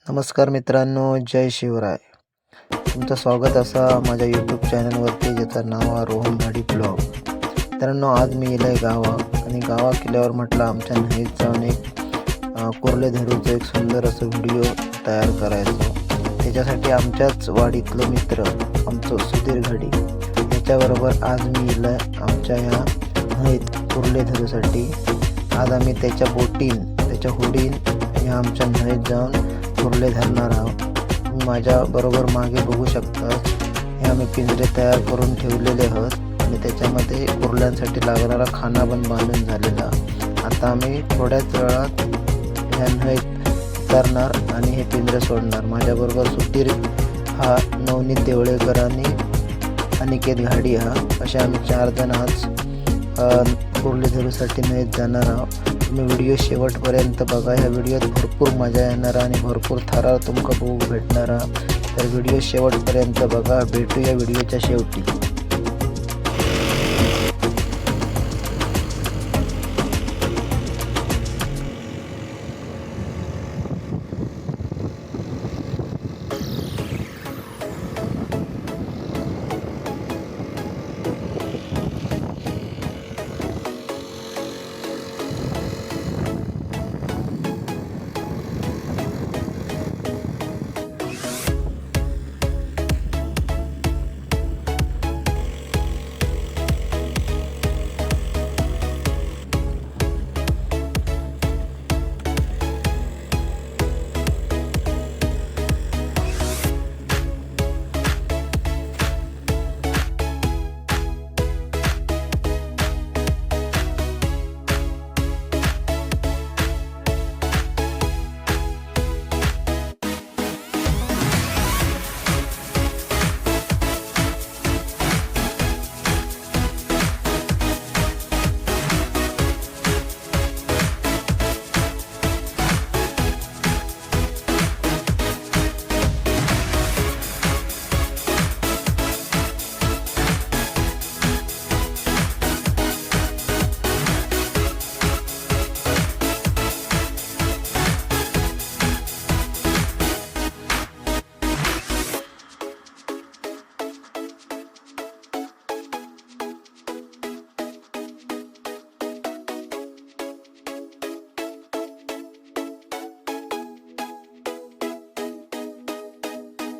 नमस्कार मित्रांनो, जय शिवराय. तुमचं स्वागत असा माझ्या यूट्यूब चॅनलवरती, ज्याचं नाव आहे रोहन धाडी ब्लॉग. मित्रांनो, आज मी येलो आहे गावात आणि गावात गेल्यावर म्हटलं आमच्या नदीत जाऊन एक कुर्ले धरूचं एक सुंदर असं व्हिडिओ तयार करायचो. त्याच्यासाठी आमच्याच वाडीतलं मित्र आमचं सुधीर घाडी त्याच्याबरोबर आज मी येलो आहे आमच्या ह्या नदीत कुर्ले धरूसाठी. आज आम्ही त्याच्या बोटीन त्याच्या होडीन ह्या आमच्या नदीत जाऊन कुर्ले धरणार आहोत. तुम्ही माझ्या बरोबर मागे बघू शकता, हे आम्ही पिंजरे तयार करून ठेवलेले आहोत आणि त्याच्यामध्ये कुर्ल्यांसाठी लागणारा खाना पण बांधून झालेला. आता आम्ही थोड्याच वेळात ह्या नदीत उतरणार आणि हे पिंजरे सोडणार. माझ्याबरोबर सुधीर हा, नवनीत देवळेकर आणि अनिकेत घाडी हा, असे आम्ही 4 जण आज कुर्ले धरूसाठी नदीत जाणार आहोत. तुम्ही व्हिडिओ शेवटपर्यंत बघा. ह्या व्हिडिओत भरपूर मजा येणार आणि भरपूर थरार तुमका बघू भेटणार. तर व्हिडिओ शेवटपर्यंत बघा. भेटूया व्हिडिओच्या शेवटी.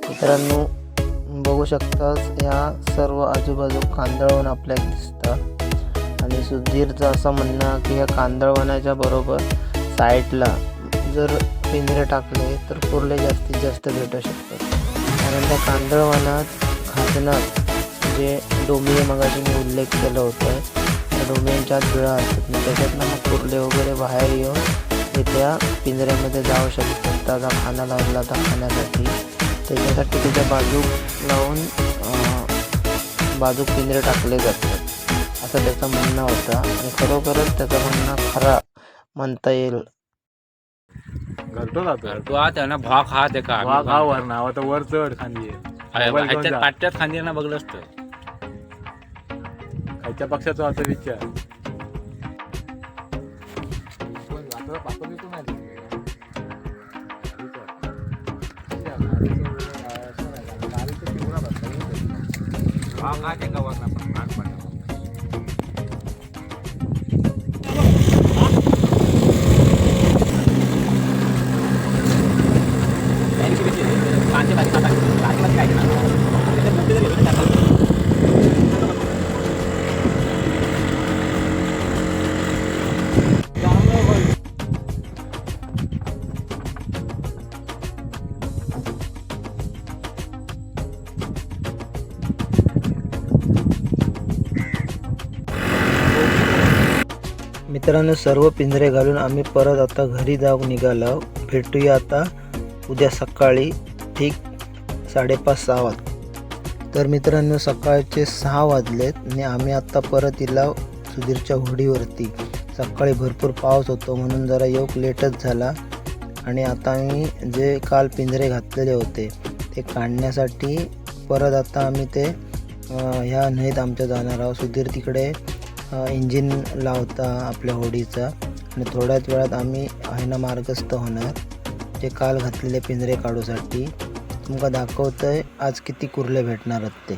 मित्रांनो, बघू शकताच, ह्या सर्व आजूबाजू कांदळवन आपल्याला दिसतं आणि सुधीरचं असं म्हणणं की ह्या कांदळवनाच्या बरोबर साईडला जर पिंजरे टाकले तर कुर्ले जास्तीत जास्त भेटू शकतात. कारण त्या कांदळवनात खाजनात जे डोमिये मगाशी मी उल्लेख केला होता, त्या डोमियांच्या बिळा असतात. मग त्याच्यातनं मग कुर्ले वगैरे बाहेर येऊन ते त्या पिंजऱ्यामध्ये जाऊ शकतात. त्याचा खाना लावला तर खाण्यासाठी, त्याच्यासाठी त्याच्या बाजू लावून बाजूक पिंजरे टाकले जातात, असं त्याचं म्हणणं होतं. आणि खरोखरच त्याचं म्हणणं खरा म्हणता येईल. घरटो जातो तो हा त्यांना भाग हा ते का वाघ हा वर नाव आता वर चढ खांदी ह्याच्यात पाट्यात खांदीना बघलं असतं. खायच्या पक्षाचा असा विचार. भाग हा ते का वर पण भाग पडला. मित्रांनो, सर्व पिंजरे घालून आम्ही परत आता घरी जाऊन निघालो. भेटूया आता उद्या सकाळी ठीक 5:30-6 वाजता. तर मित्रांनो, सकाळचे 6 वाजलेत आणि आम्ही आत्ता परत इला सुधीरच्या होडीवरती. सकाळी भरपूर पाऊस होतो म्हणून जरा योग लेटच झाला. आणि आता आम्ही जे काल पिंजरे घातलेले होते ते काढण्यासाठी परत आता आम्ही ते ह्या नदीत आमच्या जाणार आहोत. सुधीर तिकडे इंजिन लावता आपल्या होडीचा आणि थोड्याच वेळात आम्ही आहे ना मार्गस्थ होणार. जे काल घातलेले पिंजरे काढूसाठी तुमका दाखवतंय आज किती कुर्ले भेटणार आहेत ते.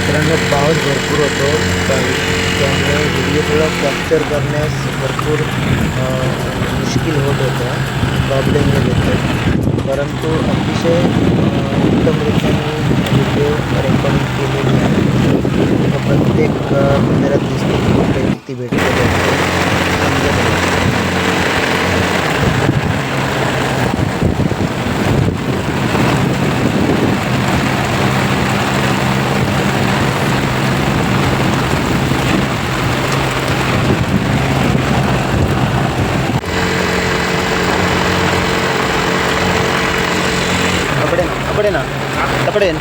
मित्रांनो पाऊस भरपूर होतो त्यामुळे व्हिडिओ थोडा कॅप्चर करण्यास भरपूर मुश्किल होत होतं, प्रॉब्लेम येत होते. परंतु अतिशय उत्तमरित्या मी व्हिडिओ रेकॉर्डिंग केलेली आहे. प्रत्येक पिंजऱ्यात दिसते कुठे किती भेटलेले असते. कपडे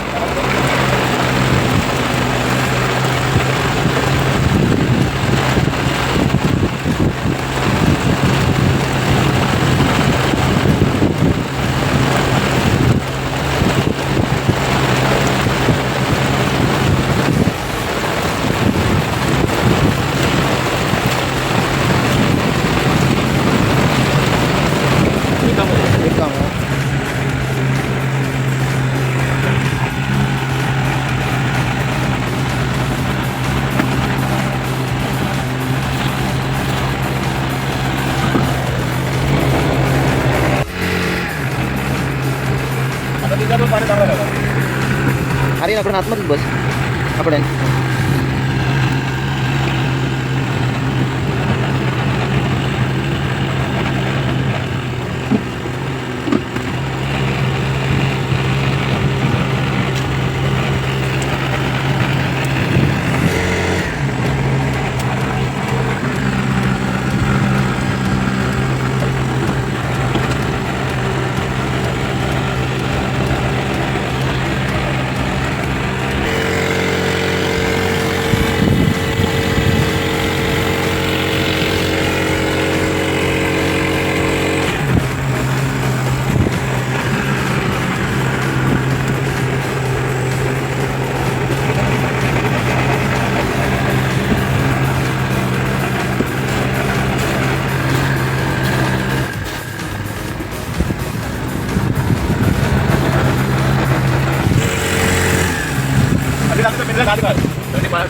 अरे आपण आतमध्ये बस आपण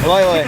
होय होय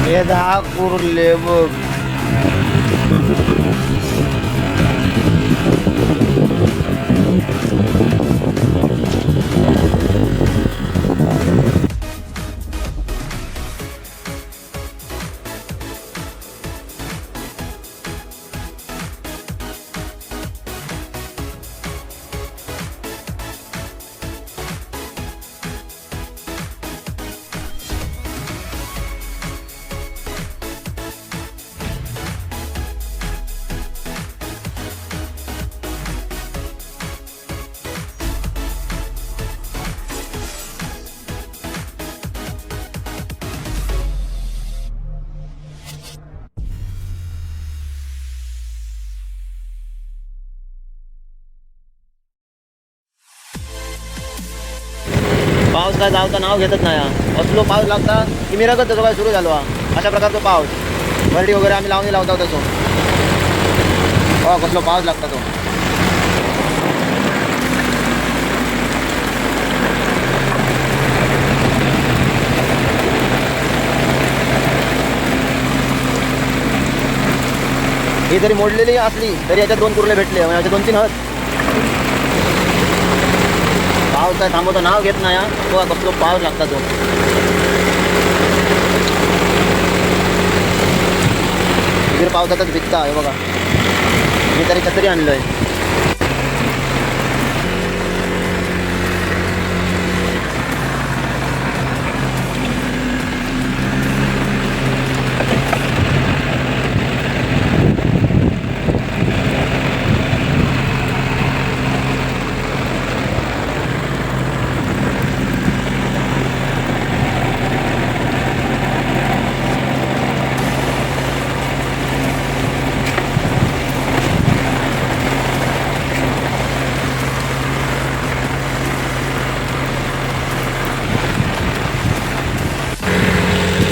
हे 10 कुर्ले बघ. पाऊस काय जावता नाव घेतच नाही हा. असलो पाऊस लागता की मिरगत तसं काय सुरू झालो हा. अशा प्रकारचा पाऊस वरडी वगैरे आम्ही लावणी लावता तसो. कसलो पाऊस लागता तो. ही जरी मोडलेली असली तरी याच्यात 2 कुर्ले भेटले, याच्यात 2-3 हत. पाऊस काय थांबवतो नाव घेत नाही हा. तो कसलो पाऊस लागता तो. इकडे पावसातच भिजता हे बघा. मी तरी छत्री आणलोय.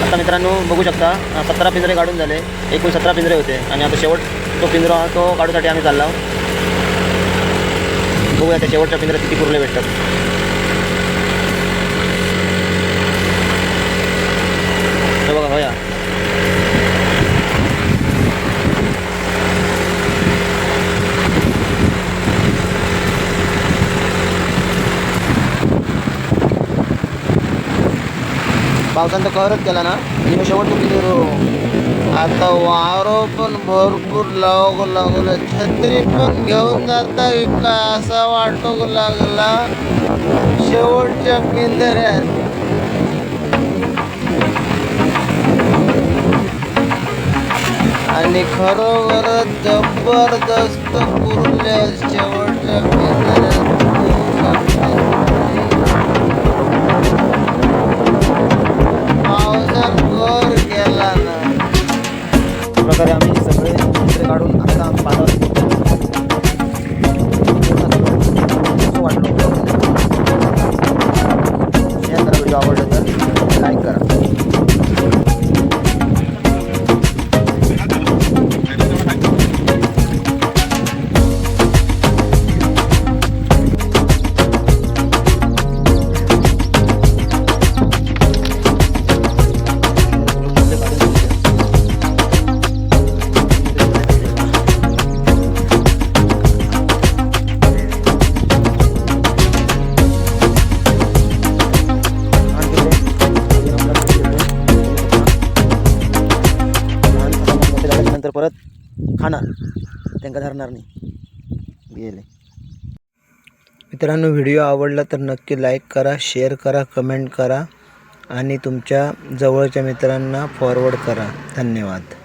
आता मित्रांनो बघू शकता 17 पिंजरे काढून झाले. एकूण 17 पिंजरे होते आणि आता शेवट तो पिंजरा तो काढूसाठी आम्ही चाललो. बघूया त्या शेवटच्या पिंजऱ्यात किती कुर्ले भेटतात. हे बघा होया. पावसानं तर कहरच केला ना. मी शेवट आता वारो पण भरपूर लागलं. छत्री पण घेऊन जाता का असा वाटू लागला शेवटच्या पिंजऱ्यात. आणि खरोखरच जबरदस्त कुर्ले शेवटच्या पिंजऱ्यात. प्रकारे आम्ही सगळे चित्र काढून आता पाहतो. वाटलं शेअर करा. व्हिडिओ आवडला तर लाईक करा. नंतर परत खाणार त्यांना धरणार नाही गेले. मित्रांनो व्हिडिओ आवडला तर नक्की लाईक करा, शेअर करा, कमेंट करा आणि तुमच्या जवळच्या मित्रांना फॉरवर्ड करा. धन्यवाद.